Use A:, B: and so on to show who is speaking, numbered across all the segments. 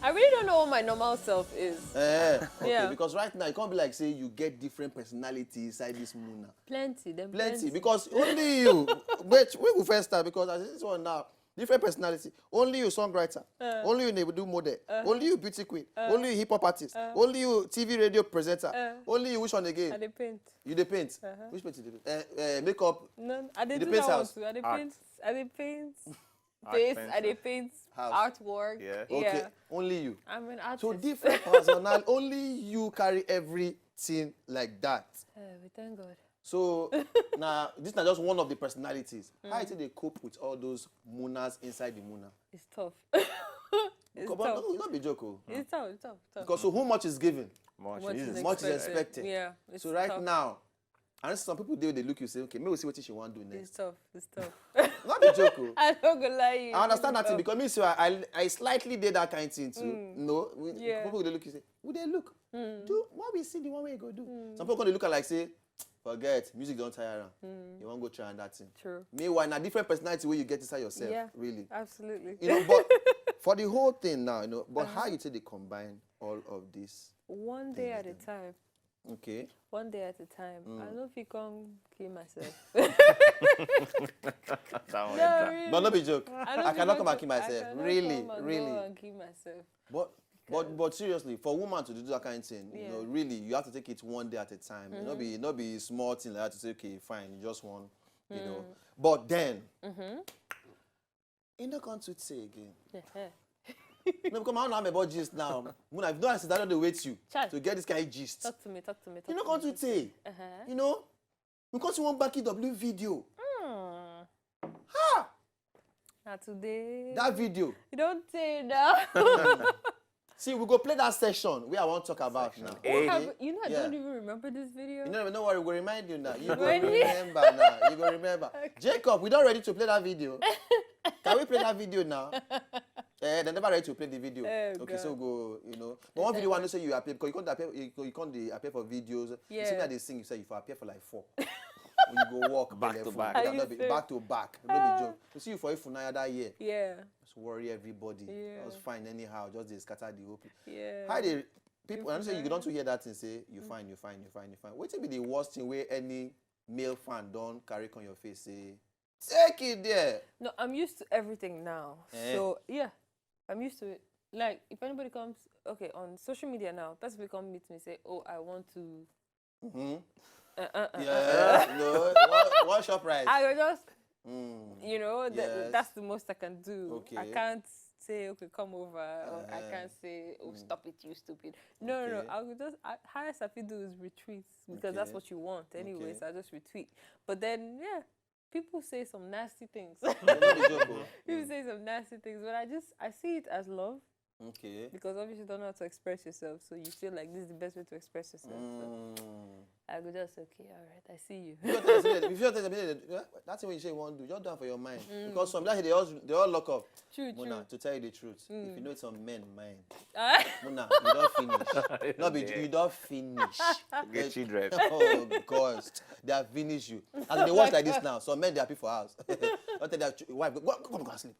A: I really don't know what my normal self is.
B: Okay,
A: Yeah.
B: because right now, it can't be like, say, you get different personalities inside this Muna.
A: Plenty.
B: Because only you, wait, we will first start, because as this one now, different personality. Only you songwriter, only you do model, only you beauty queen, only you hip hop artist, only you TV radio presenter, only you which one again?
A: I dey paint.
B: You dey paint. Which paint you dey paint? Makeup.
A: No, I dey
B: You
A: do
B: dey paint
A: that one
B: house?
A: too. I dey
C: Art.
A: paint. I dey paint.
C: Art
A: Face.
C: painter.
A: I dey paint.
B: House.
A: Artwork.
C: Yeah.
B: Okay,
A: Yeah.
B: only you.
A: I'm an artist.
B: So different personality. Only you carry everything like that.
A: We thank God.
B: So now this is not just one of the personalities. How do they cope with all those Munas inside the Muna?
A: It's tough. It's
B: Come
A: tough.
B: on, no, not be joke. Oh.
A: It's tough.
B: Because so who much is given?
C: Much
A: Much
C: is
A: is
B: Much is expected.
A: Yeah. It's
B: So right
A: tough.
B: now, and some people they look you say, okay, maybe we'll see what she want to do next.
A: It's tough.
B: Not be joke. Oh.
A: I don't gonna lie you.
B: I understand
A: It's
B: that thing
A: tough.
B: because me, so I slightly did that kind of thing too. No,
A: Yeah.
B: people they look you say, who they look? Do what we see the one way you go do. Some people they look at like say, forget music don't tire around. You won't go try on that thing.
A: True.
B: Meanwhile, a different personality where you get inside yourself.
A: Yeah.
B: Really.
A: Absolutely.
B: You know, but for the whole thing now, you know, but how you say they combine all of this?
A: One day at a time.
B: Okay.
A: One day at a time. I don't know if you can kill myself.
C: That one.
A: No, really.
B: But not be joke.
A: don't
B: I cannot
A: think
B: come and
A: could-
B: kill myself.
A: I cannot
B: Really,
A: come and
B: really.
A: Go and kill myself.
B: But seriously, for a woman to do that kind of thing, you
A: Yeah.
B: know, really, you have to take it one day at a time. Not be small thing like that to say, okay, fine, you just want, you know. But then, you not going to say again. No, because I don't know about gist now. When I've no answer, I don't wait you
A: Chai.
B: to get this kind of gist.
A: Talk to me.
B: You not going to say, you know, because you want back W video. Ha!
A: Not today.
B: That video.
A: You don't say now.
B: See, we go play that session where I want to talk about now.
C: A.
A: I
B: Yeah.
A: don't even remember this video.
B: You know, no worry, we'll remind you now. You go
A: Really?
B: remember now. You go remember. Jacob, we not ready to play that video. Can we play that video now? They're never ready to play the video.
A: Oh,
B: Okay,
A: God.
B: so go, you know. But one video, I know say you appear because you can't appear for videos. You see
A: Yeah.
B: that they sing, you say you appear for like 4. When you go walk
C: Back to back.
A: Are
B: Back
A: you
B: to back. No be joke. You see you for Ifunaya that year.
A: Yeah.
B: Just worry everybody.
A: Yeah.
B: That was fine anyhow. Just they scatter the whole.
A: Yeah.
B: How they people? I know say you don't to hear that and say you fine. What will be the worst thing where any male fan don't carry on your face say take it there?
A: No, I'm used to everything now. So yeah, I'm used to it. Like if anybody comes, okay, on social media now, person will come meet me say, oh, I want to.
B: Yeah, no. One shop price.
A: I will just, you know,
B: Yes.
A: that's the most I can do. I
B: Okay.
A: can't say, okay, come over. Or I can't say, oh, stop it, you stupid. No.
B: Okay.
A: I will just, highest I can do is retweet because that's
B: Okay.
A: what you want anyways.
B: Okay.
A: I just retweet. But then, yeah, people say some nasty things.
B: No be joke, oh.
A: People say some nasty things, but I see it as love
B: Okay.
A: because obviously you don't know how to express yourself, so you feel like this is the best way to express yourself. So I go just okay, all right, I see you.
B: If you tell them, that's what you say you want to do. Just do it for your mind. Because some like they all lock up.
A: True.
B: Mona, to tell you the truth, if you know it's some men mind,
A: Ah,
B: Mona, you don't finish. No, be you don't finish.
C: Get children.
B: Oh God, they have finished you. As they watch like this now, some men they happy for house. Don't tell their wife, go and sleep.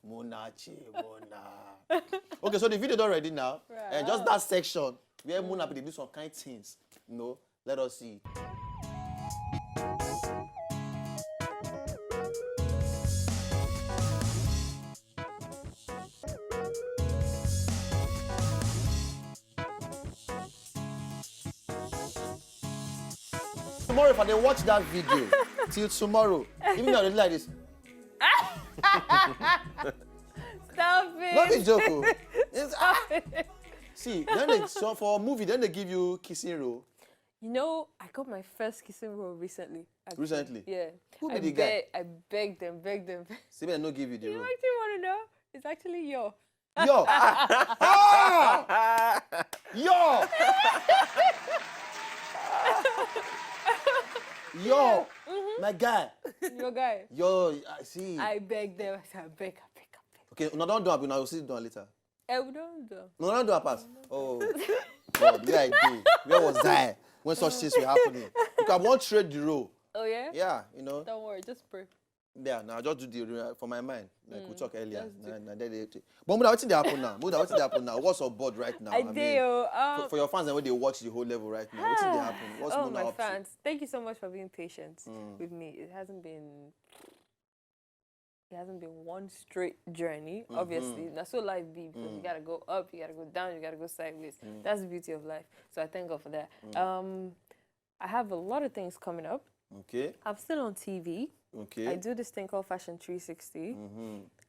B: MUNACHI. Okay, so the video done ready now.
A: Right.
B: And just that section where Muna they do some kind of things. You know, let us see. Tomorrow, if I dey watch that video till tomorrow, even though I dey like this,
A: stop
B: not a
A: it.
B: joke. Oh. See, so for a movie, then they give you kissing role.
A: You know, I got my first kissing role recently. actually.
B: Recently?
A: Yeah.
B: Who be the guy?
A: I begged them.
B: See, me, I no give you the
A: You
B: role.
A: actually want to know? It's actually yo.
B: Yo! Ah! Yo! Yo! My guy.
A: Your guy.
B: Yo, I see.
A: I begged them. I said, I beg.
B: Okay, no, don't do it, now we'll see it done later.
A: We don't do.
B: No, don't do a pass. Oh, God, where I do? Where was I when such things were happening? Because I won't trade the role.
A: Oh, yeah?
B: Yeah, you know.
A: Don't worry. Just pray.
B: Yeah, now just do the for my mind. Like we talked earlier.
A: just
B: But Muna, what's they happen now? Muna, what's they happen now? What's on board right now?
A: I do.
B: For your fans and when they watch the whole level right now, what's they happen? What's
A: Oh,
B: Muna
A: my
B: up to?
A: fans, thank you so much for being patient with me. It hasn't been one straight journey, obviously. That's so life be, because you gotta go up, you gotta go down, you gotta go sideways. That's the beauty of life. So I thank God for that. I have a lot of things coming up.
B: Okay.
A: I'm still on TV.
B: Okay.
A: I do this thing called Fashion 360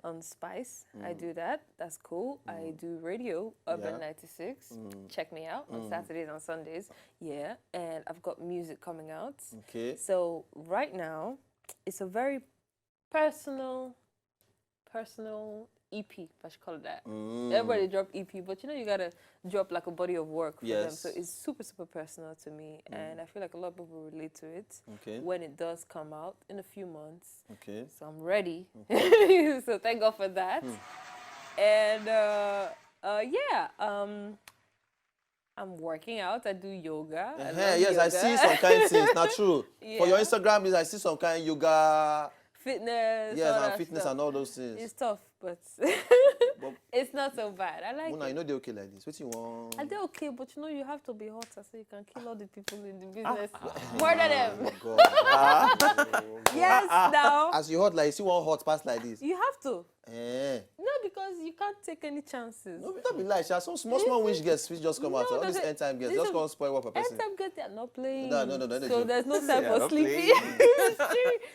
A: on Spice. I do that. That's cool. I do radio, Urban 96. Check me out on Saturdays and Sundays. Yeah. And I've got music coming out.
B: Okay.
A: So right now, it's a very personal EP, if I should call it that. Everybody drop EP, but you gotta drop like a body of work for them. So it's super, super personal to me, and I feel like a lot of people relate to it when it does come out in a few months. Okay. So I'm ready. Okay. So thank God for that. And I'm working out. I do yoga. I love
B: yes,
A: yoga.
B: I see some kind of things. Not true. For your Instagram, I see some kind of yoga.
A: Fitness.
B: Yes, and fitness stuff. And all those things.
A: It's tough, but it's not so bad. I like
B: Muna,
A: it.
B: you know they're okay like this. What you want?
A: They're okay, but you have to be hotter so you can kill all the people in the business. Murder them.
B: Oh,
A: Yes, now.
B: As you hot like, you see one hot pass like this.
A: You have to. No, because you can't take any chances.
B: No, don't be like, some small wish guests just come out. All these end time guests just come spoil what for person.
A: End time guests, they are not playing.
B: No.
A: So there's no time for sleepy.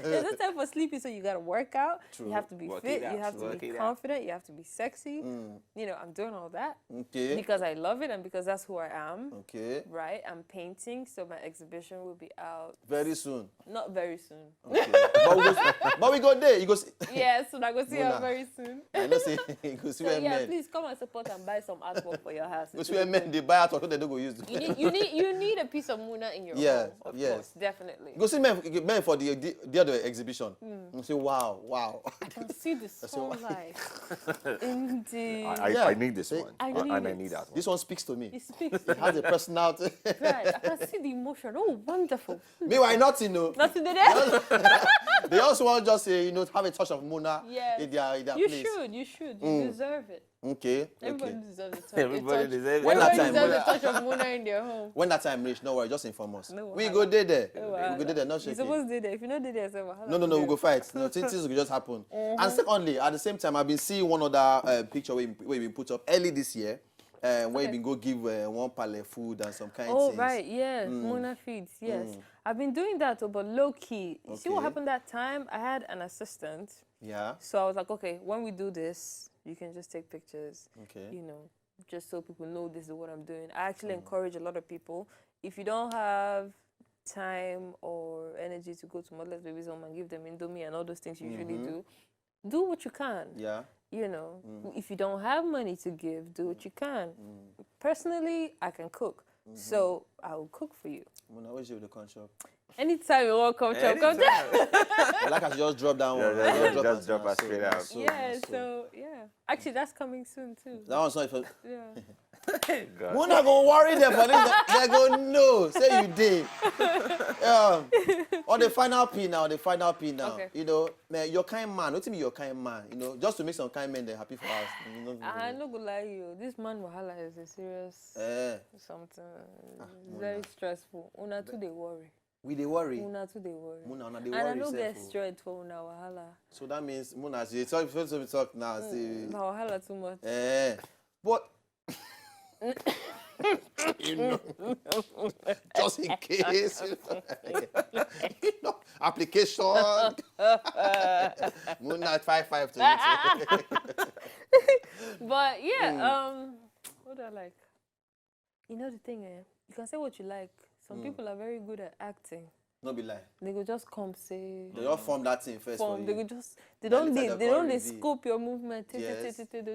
A: There's no time for sleepy, so you gotta work out. True. You have to be fit. You have to be confident. You have to be sexy. I'm doing all that. Okay. Because I love it and because that's who I am. Okay. Right? I'm painting, so my exhibition will be out
B: very soon.
A: Not very soon.
B: Okay. but we go there. You go see.
A: Yes, so I go see her very soon.
B: I know say you go see where men.
A: Please come and support and buy some artwork for your house.
B: Go see where men they buy artwork they don't go use.
A: You need a piece of Muna in your home. Of course, definitely.
B: Go see men for the other exhibition. You say wow.
A: I can see the sunlight. Indeed.
C: I need this one.
A: I need
C: that one.
B: This one speaks to me.
A: It speaks.
B: It has a personality.
A: Right. I can see the emotion. Oh, wonderful.
B: Meanwhile, nothing, no.
A: Nothing there.
B: They also want just have a touch of Muna in their place.
A: You should. You deserve it.
B: Okay.
A: Everybody deserves a touch.
C: Everybody deserves
A: a touch of Muna in their home.
B: When that time reach, no worry, just inform us.
A: No,
B: we go there.
A: No,
B: we go there, not shaking.
A: You're supposed to do that. If you not do that,
B: no, we go fight. No, things will just happen. And secondly, at the same time, I've been seeing one other picture where we put up early this year. Where you been go give one pallet food and some kind of things.
A: Oh, right, yes. Muna feeds, yes. I've been doing that, but low-key. You see what happened that time? I had an assistant.
B: Yeah.
A: So I was like, okay, when we do this, you can just take pictures.
B: Okay.
A: Just so people know this is what I'm doing. I actually encourage a lot of people. If you don't have time or energy to go to Motherless Babies Home and give them Indomie and all those things you usually do what you can.
B: Yeah.
A: If you don't have money to give, do what you can. Personally, I can cook. So I will cook for you.
B: Muna, where's you the con shop?
A: Anytime you want to come shop, come down.
B: I like I should just drop down one.
C: Just drop us straight out.
A: Actually, that's coming soon too.
B: That one's not for...
A: Yeah.
B: Muna go worry them for this. They go, no, say you did. On the final P now. Okay. Man, your kind man. What do you mean your kind man? Just to make some kind men they happy for us.
A: I'm not gonna lie to you. This man wahala is a serious something. Very stressful. Una too they worry.
B: We they worry.
A: Una too they worry.
B: Muna they
A: worry. And I don't get
B: yourself,
A: straight for una wahala.
B: So that means Muna, she talk now.
A: Na wahala too much.
B: But just in case, application. Muna 55 to
A: But what do I like? The thing, you can say what you like. Some people are very good at acting.
B: No be lie.
A: They go just come say.
B: They all form that thing first for you.
A: They go just. They don't scope your movement. They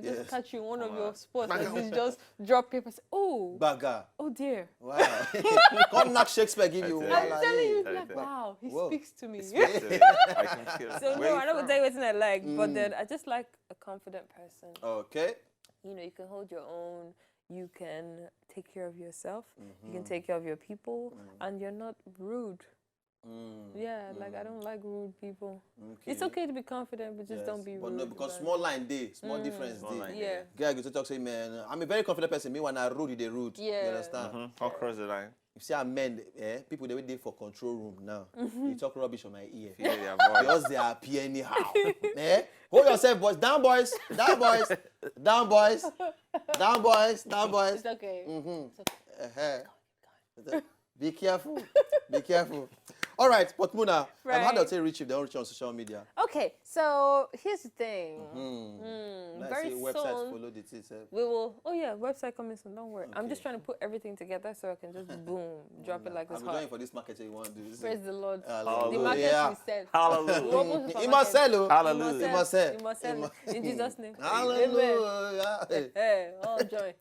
A: just catch you in one of your spots. And you just drop paper. Say, oh.
B: Bagger.
A: Oh dear.
B: Wow. Come knock Shakespeare give you.
A: I'm telling you, like wow, he speaks to me. So no, I'm not gonna tell you what I like, but then I just like a confident person.
B: Okay.
A: You can hold your own. You can take care of yourself. You can take care of your people, and you're not rude. Yeah, like I don't like rude people. Okay. It's okay to be confident, but just don't be rude.
B: But no, because small line day, small difference day.
A: Yeah.
B: Guy go to talk say, man, I'm a very confident person. Me when I rude, they rude.
A: Yeah.
B: You understand?
C: I'll cross the line.
B: You see, I'm men, people they wait there for control room now. You talk rubbish on my ear. Because they appear anyhow. Hold yourself, boys. Down, boys. Down, boys. Down, boys. Down, boys. Down, boys.
A: It's okay. It's
B: okay. Be careful. Be careful. All right, but Muna, how do they reach you? They don't reach you on social media.
A: Okay, so here's the thing. Very soon,
B: website follow the
A: we will. Oh yeah, website coming soon. Don't worry. Okay. I'm just trying to put everything together so I can just boom, drop it like it's hot.
B: I'm going for this market you want to do.
A: Praise the Lord.
B: Hallelujah.
A: The market we sell.
C: Hallelujah.
B: He must sell.
C: Hallelujah.
B: He must sell.
A: He must sell. In Jesus' name.
B: Hallelujah.
A: Hey, all joy.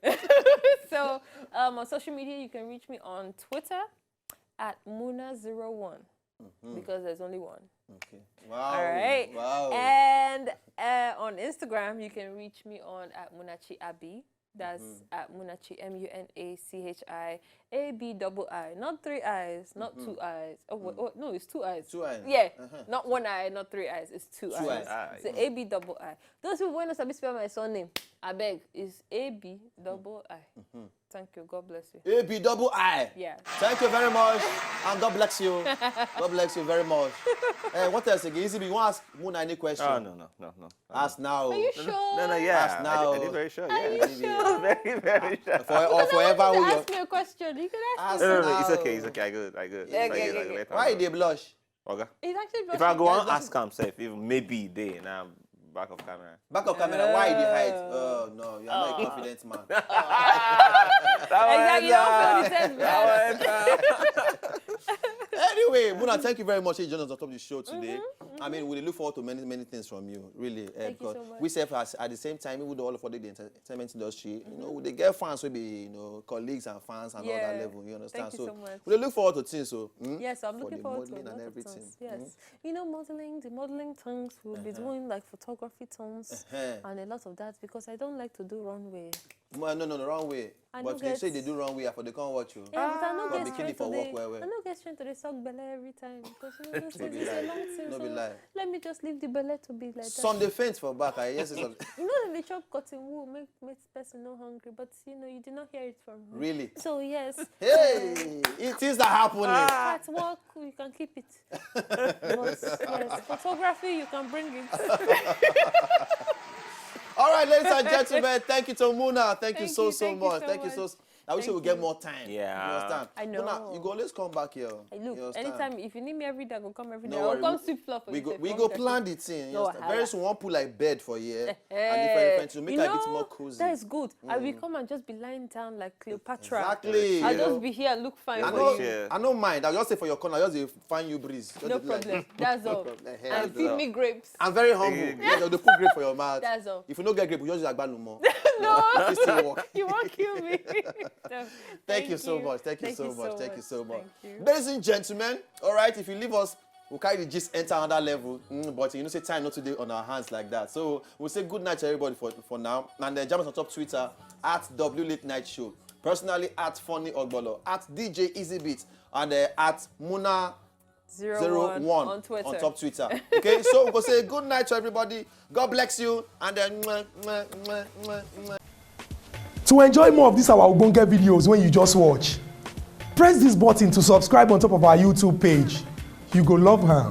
A: So on social media, you can reach me on Twitter at Muna01 because there's only one.
B: Okay. Wow.
A: All right.
B: Wow.
A: And on Instagram, you can reach me on at MUNACHI ABII. That's at MUNACHI MUNACHI ABII. Not 3 eyes, not 2 eyes. Oh, no, it's 2 eyes.
B: 2 eyes.
A: Yeah, not 1 eye, not 3 eyes. It's 2 eyes.
B: Eyes.
A: It's ABII. Those who want to spell my surname, I beg, is ABII. Thank you. God bless you.
B: ABII.
A: Yeah.
B: Thank you very much, and God bless you. God bless you very much. What else again? Easy, you want to ask Muna any question?
C: Oh, no.
B: Ask now.
A: Are you sure?
C: No, yeah.
B: Ask now.
C: I did very sure.
A: Are
C: Yeah.
A: you sure?
C: Very, very sure.
B: Or forever.
A: Ask me a question. You can ask me.
C: No, it's okay. It's okay. I good.
A: Okay.
B: Why they blush?
C: Okay.
A: It's actually
C: if I go on ask him, say, if maybe they now back of camera.
B: Back of camera, why they hide? Oh, no, you're not a confident man.
A: Exactly, you don't feel the same.
B: Anyway, Muna, thank you very much for joining us on top of the show today. I mean, we look forward to many things from you, really.
A: Thank you so much.
B: We say at the same time, even though all of the entertainment industry, you know, they get fans will be, colleagues and fans and all that level. You understand?
A: Thank you so much.
B: We look forward to things. So
A: yes, I'm looking forward to
B: modeling and everything.
A: Yes, the modeling tongues. We'll be doing like photography tongues and a lot of that because I don't like to do runway.
B: No, wrong way. But they say they do wrong way, they can't watch you.
A: Yeah, but I don't get straight to
B: well.
A: I don't get straight to the sock belly every time because it's a long thing.
B: No be lie.
A: Let me just leave the belly to be like that.
B: Sunday faint for back. Yes, it's
A: you know that the chop cotton wool make person not hungry, but you did not hear it from me.
B: Really?
A: So yes.
B: Hey, it is that happening.
A: At work, you can keep it. But yes, photography, you can bring it.
B: All right, ladies and gentlemen, thank you to Muna. Thank you so much.
A: Thank you so
B: much. I wish we would get more time.
C: Yeah.
B: You understand?
A: I know.
B: Muna, you go always come back here.
A: Look, anytime, if you need me every day, I will come every day.
B: No
A: I'll come sweep floor for
B: we
A: you.
B: We go plan the thing.
A: No,
B: very soon, one put like bed for you. And different to make it a bit more cozy.
A: That is good. I will come and just be lying down like Cleopatra.
B: Exactly.
A: I'll just be here and look fine for you.
B: I don't mind. I'll just say for your corner, I'll just find you breeze.
A: No problem. That's all. And feed me grapes.
B: I'm very humble. They'll put grape for your mouth.
A: That's all.
B: If you don't get grape, you just like no more.
A: No.
B: You still walk.
A: You won't kill me. No.
B: Thank you so much. Thank you so much.
A: Thank you.
B: Ladies and gentlemen, all right, if you leave us, we'll carry the gist enter another level. But say time not today on our hands like that. So we'll say good night to everybody for now. And then jump us on top Twitter at W Late Night Show. Personally at Funny Ogbolo, at DJ EasyBeat, and at Muna 01
A: on Twitter.
B: On top Twitter. Okay, so we'll say good night to everybody. God bless you. And then
D: To enjoy more of these our Ogbonge videos when you just watch, press this button to subscribe on top of our YouTube page. You go love her.